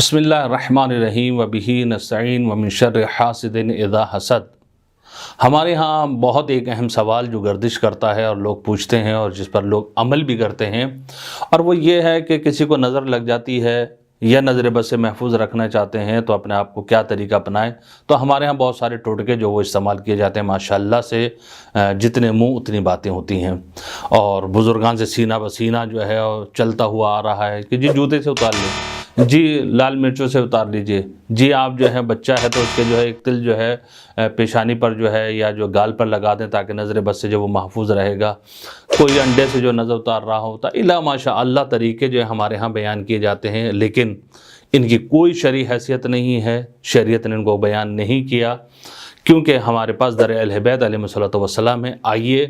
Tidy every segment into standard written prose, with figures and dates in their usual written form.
بسم اللہ الرحمن الرحیم وبہ نستعین ومن شر حاسد اذا حسد۔ ہمارے ہاں بہت ایک اہم سوال جو گردش کرتا ہے اور لوگ پوچھتے ہیں اور جس پر لوگ عمل بھی کرتے ہیں، اور وہ یہ ہے کہ کسی کو نظر لگ جاتی ہے یا نظر بد سے محفوظ رکھنا چاہتے ہیں تو اپنے آپ کو کیا طریقہ اپنائیں۔ تو ہمارے ہاں بہت سارے ٹوٹکے جو وہ استعمال کیے جاتے ہیں، ماشاءاللہ سے جتنے منہ اتنی باتیں ہوتی ہیں، اور بزرگان سے سینہ بسینہ جو ہے اور چلتا ہوا آ رہا ہے کہ جی جوتے سے اتار لیں، جی لال مرچوں سے اتار لیجئے، جی آپ جو ہے بچہ ہے تو اس کے جو ہے ایک تل جو ہے پیشانی پر جو ہے یا جو گال پر لگا دیں تاکہ نظر بد سے جو وہ محفوظ رہے گا، کوئی انڈے سے جو نظر اتار رہا ہوتا الا ماشاء اللہ طریقے جو ہمارے ہاں بیان کیے جاتے ہیں، لیکن ان کی کوئی شرعی حیثیت نہیں ہے، شریعت نے ان کو بیان نہیں کیا، کیونکہ ہمارے پاس در اہل بیت علیہ الصلوۃ والسلام ہے۔ آئیے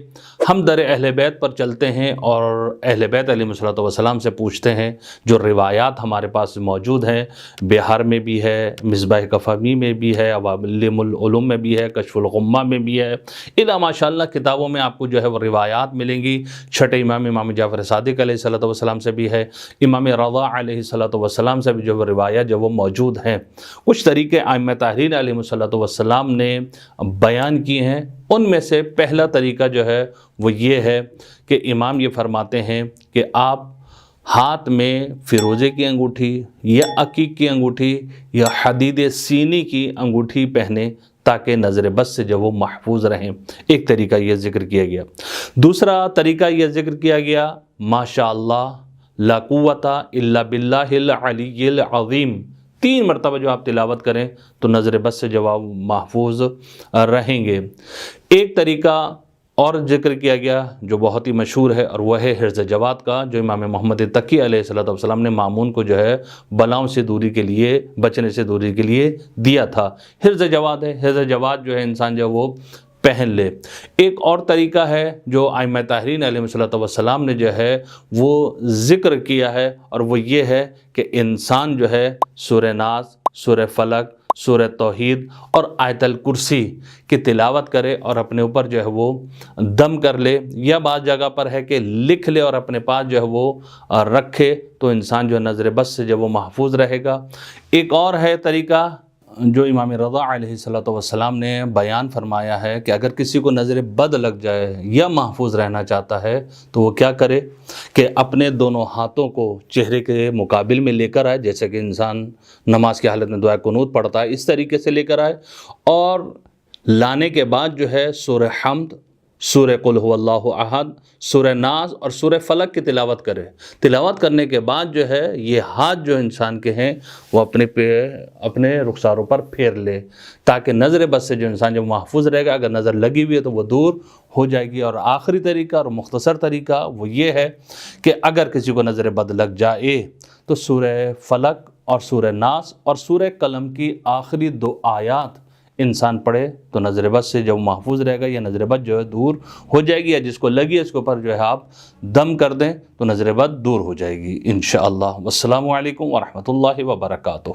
ہم در اہل بیت پر چلتے ہیں اور اہل بیت علیہ الصلوۃ والسلام سے پوچھتے ہیں جو روایات ہمارے پاس موجود ہیں، بہار میں بھی ہے، مصباح کفامی میں بھی ہے، عوالم العلوم میں بھی ہے، کشف الغمہ میں بھی ہے، الا ماشاءاللہ کتابوں میں آپ کو جو ہے وہ روایات ملیں گی۔ چھٹے امام جعفر صادق علیہ الصلوۃ والسلام سے بھی ہے، امام رضا علیہ الصلوۃ والسلام سے بھی جو روایات جو وہ موجود ہیں۔ کچھ طریقے ائمہ طاہرین علیہ الصلوۃ والسلام نے بیان کیے ہیں، ان میں سے پہلا طریقہ جو ہے وہ یہ ہے کہ امام یہ فرماتے ہیں کہ آپ ہاتھ میں فیروزے کی انگوٹھی یا عقیق کی انگوٹھی یا حدید سینی کی انگوٹھی پہنیں تاکہ نظر بد سے جو وہ محفوظ رہیں۔ ایک طریقہ یہ ذکر کیا گیا۔ دوسرا طریقہ یہ ذکر کیا گیا ماشاءاللہ لا قوت الا باللہ العلی العظیم، 3 مرتبہ جو آپ تلاوت کریں تو نظر بد سے جو آپ محفوظ رہیں گے۔ ایک طریقہ اور ذکر کیا گیا جو بہت ہی مشہور ہے، اور وہ ہے حرز جواد کا، جو امام محمد تقی علیہ السلام نے مامون کو جو ہے بلاؤں سے دوری کے لیے، بچنے سے دوری کے لیے دیا تھا۔ حرز جواد ہے، حرز جواد جو ہے انسان جو وہ پہن لے۔ ایک اور طریقہ ہے جو ائمہ طاہرین علیہ السلام نے جو ہے وہ ذکر کیا ہے، اور وہ یہ ہے کہ انسان جو ہے سورہ ناس، سورہ فلق، سورہ توحید اور آیت الکرسی کی تلاوت کرے اور اپنے اوپر جو ہے وہ دم کر لے، یا بعض جگہ پر ہے کہ لکھ لے اور اپنے پاس جو ہے وہ رکھے، تو انسان جو نظر بد سے جو وہ محفوظ رہے گا۔ ایک اور ہے طریقہ جو امام رضا علیہ السلام نے بیان فرمایا ہے کہ اگر کسی کو نظر بد لگ جائے یا محفوظ رہنا چاہتا ہے تو وہ کیا کرے کہ اپنے دونوں ہاتھوں کو چہرے کے مقابل میں لے کر آئے، جیسے کہ انسان نماز کی حالت میں دعا قنوت پڑھتا ہے، اس طریقے سے لے کر آئے، اور لانے کے بعد جو ہے سورہ حمد، سورہ قل هو اللہ احد، سورہ ناس اور سورہ فلق کی تلاوت کرے۔ تلاوت کرنے کے بعد جو ہے یہ ہاتھ جو انسان کے ہیں وہ اپنے رخساروں پر پھیر لے تاکہ نظر بد سے جو انسان جو محفوظ رہے گا۔ اگر نظر لگی ہوئی ہے تو وہ دور ہو جائے گی۔ اور آخری طریقہ اور مختصر طریقہ وہ یہ ہے کہ اگر کسی کو نظر بد لگ جائے تو سورہ فلق اور سورہ ناس اور سورہ قلم کی آخری 2 آیات انسان پڑھے تو نظر بد سے جو محفوظ رہے گا، یا نظر بد جو ہے دور ہو جائے گی، یا جس کو لگی ہے اس کے اوپر جو ہے آپ دم کر دیں تو نظر بد دور ہو جائے گی انشاءاللہ۔ والسلام علیکم ورحمۃ اللہ وبرکاتہ۔